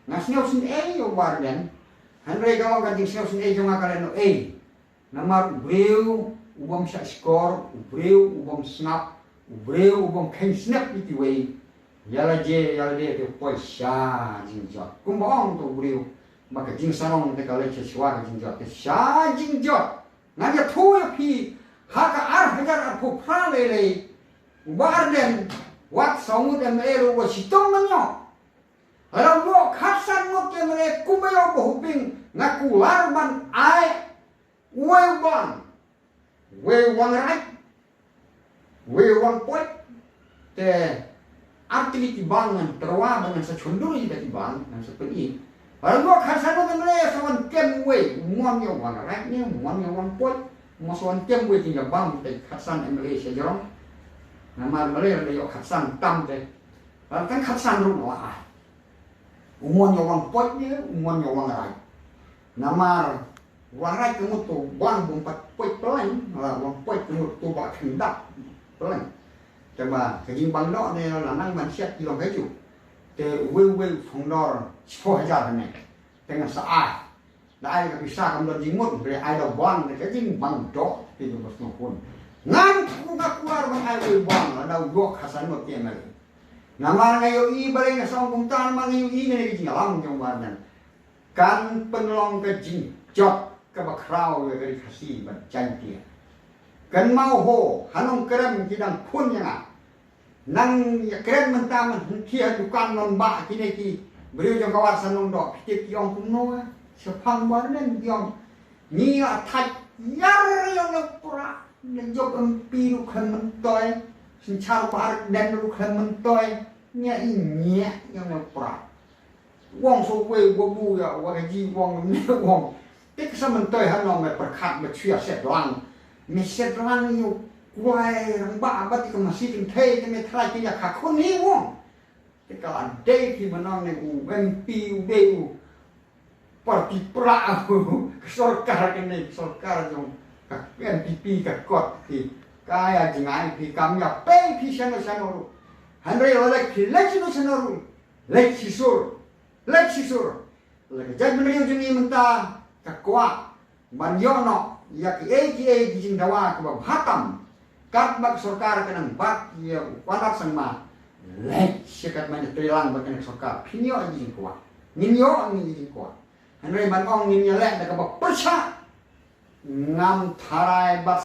Ngasnyo sin yo warden. Handre gawa kan sing sin jo ngakalen Namar breu ubom sa skor, breu ubom snap, breu ubom ken snap iti way. Yala de te poisha jinjot. Kumbong to breu. Maka jing sarong te kale che swar jinjot te sha jinjot. Nganya thu ya pi haka ar hajar ar ko prale warden wat songu de mero wo sitong nanyo. Alam mo khasan mo ke mere kumayo bo huping ngaku larman ai we one right we one point te arti bangan terwa bangan sa chunduri ti bang nan sa peni alam mo khasan mo ke mere sa one kem we mon yo one right ni mon yo one point mo sa one kem we ti bang te khasan Malaysia jorong nama Malaysia le yo khasan tam te kan khasan ru no umon yo one point ni umon yo one right nama warai kamu tu bang bumpat poit pelan, wang poit kamu tu bak hendak pelan. Coba kejing bang dok ni lanang manusia di long keju. Te we fondor 10,000 ni dengan saat. Dah ai bisa kamu jimut beri ai dah bang kejing bang dok itu bos pun. Ngan aku nak keluar bang ai we bang ada dok hasan mot tiang lagi. Nama ngayo i balik ngasong kumtan mangayo i ni kejing alam jong badan. Kan penolong kejing jot ke bakrau ya dari kasih berjanji. Kan mau ho hanong kerem kidang pun yang nang kerem mentaman kia dukan non ba kini ki beriu jong kawasan non dok pikir kiong kuno sepang badan kiong ni atai yar yang pura njok empi lukan mentoy sincar par dan lukan mentoy nya inya yang pura wong so we wo bu ya wa ji wong ne wong Tik sementara hanong me perkat me cia set lang, me set lang yo kuai ramba abad ke masih tentei ke me try ke ya kakun ni wong. Tik kalau day ki menang ne u MP u de u parti pra u sorkar ke ne sorkar jong kak NPP kak kot ki kaya jengai pi kamya pe pi sana sana ru. Handre lek ki lek no sana ru. Lek sisur. Lek jadi menriu jengi mentah kakwa banyono yak egi jing dawa ke hatam kat bak sorkar kenang bat ya wadat sama lek sekat man trilang bakan sorkar pinyo jing kwa ninyo ni jing kwa henry ban ong ninyo lek da ka bak persa ngam tharai bat